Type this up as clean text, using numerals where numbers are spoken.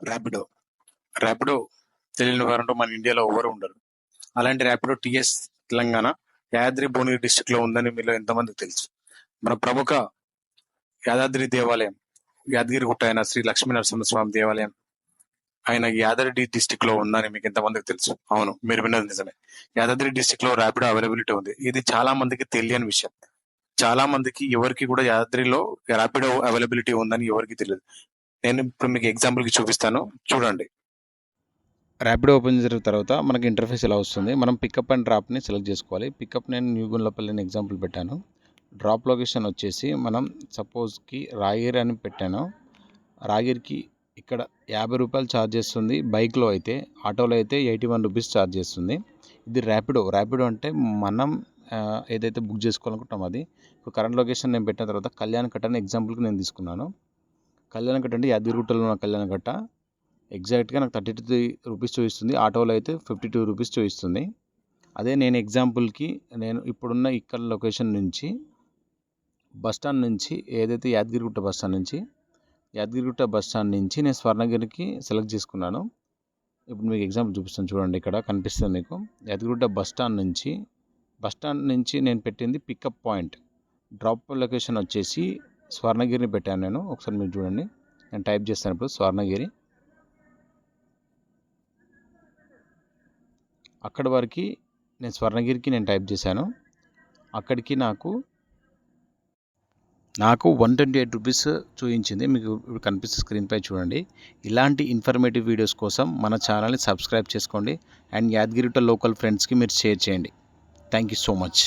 ర్యాపిడో. ర్యాపిడో తెలియని వారంటూ మన ఇండియాలో ఎవరు ఉండరు. అలాంటి ర్యాపిడో టీఎస్ తెలంగాణ యాదాద్రి భువనగిరి డిస్టిక్ లో ఉందని మీలో ఎంతమందికి తెలుసు? మన ప్రముఖ యాదాద్రి దేవాలయం, యాదగిరిగుట్ట అయిన శ్రీ లక్ష్మీ నరసింహస్వామి దేవాలయం ఆయన యాదాద్రి డిస్టిక్ లో ఉందని మీకు ఎంతమందికి తెలుసు? అవును, మీరు విన్నది నిజమే. యాదాద్రి డిస్టిక్ లో ర్యాపిడో అవైలబిలిటీ ఉంది. ఇది చాలా మందికి తెలియని విషయం. చాలా మందికి ఎవరికి కూడా యాదాద్రిలో ర్యాపిడో అవైలబిలిటీ ఉందని ఎవరికి తెలియదు. నేను ఇప్పుడు మీకు ఎగ్జాంపుల్ కి చూపిస్తాను, చూడండి. ర్యాపిడో ఓపెన్ చేసిన తర్వాత మనకి ఇంటర్ఫేస్ ఎలా వస్తుంది. మనం పికప్ అండ్ డ్రాప్ని సెలెక్ట్ చేసుకోవాలి. పికప్ నేను న్యూ గుండ్లపల్లిని ఎగ్జాంపుల్ పెట్టాను. డ్రాప్ లొకేషన్ వచ్చేసి మనం సపోజ్కి రాగిరి అని పెట్టాను. రాగిరికి ఇక్కడ 50 రూపాయలు ఛార్జ్ చేస్తుంది బైక్లో అయితే. ఆటోలో అయితే 81 రూపీస్ ఛార్జ్ చేస్తుంది. ఇది ర్యాపిడో. ర్యాపిడో అంటే మనం ఏదైతే బుక్ చేసుకోవాలనుకుంటాం అది. ఇప్పుడు కరెంట్ లొకేషన్ నేను పెట్టిన తర్వాత కళ్యాణకట్ట అని ఎగ్జాంపుల్కి నేను తీసుకున్నాను. కళ్యాణకట్ట అంటే యాదగిరిగుట్టలో ఉన్న కళ్యాణకట్ట. ఎగ్జాక్ట్గా నాకు 32 రూపీస్ చూపిస్తుంది. ఆటోలో అయితే 52 రూపీస్ చూపిస్తుంది. అదే నేను ఎగ్జాంపుల్కి నేను ఇప్పుడున్న ఇక్కడ లొకేషన్ నుంచి బస్టాండ్ నుంచి ఏదైతే యాదగిరిగుట్ట బస్టాండ్ నుంచి నేను స్వర్ణగిరికి సెలెక్ట్ చేసుకున్నాను. ఇప్పుడు మీకు ఎగ్జాంపుల్ చూపిస్తాను చూడండి. ఇక్కడ కనిపిస్తుంది మీకు యాదగిరిగుట్ట బస్టాండ్ నుంచి నేను పెట్టింది పికప్ పాయింట్. డ్రాప్ లొకేషన్ వచ్చేసి స్వర్ణగిరిని పెట్టాను నేను. ఒకసారి మీరు చూడండి, నేను టైప్ చేస్తాను ఇప్పుడు స్వర్ణగిరి. అక్కడి వరకు నేను స్వర్ణగిరికి నేను టైప్ చేశాను. అక్కడికి నాకు 128 రూపీస్ చూపించింది. మీకు ఇప్పుడు కనిపిస్తే స్క్రీన్పై చూడండి. ఇలాంటి ఇన్ఫర్మేటివ్ వీడియోస్ కోసం మన ఛానల్ని సబ్స్క్రైబ్ చేసుకోండి అండ్ యాదగిరిగుట్ట లోకల్ ఫ్రెండ్స్కి మీరు షేర్ చేయండి. Thank you so much.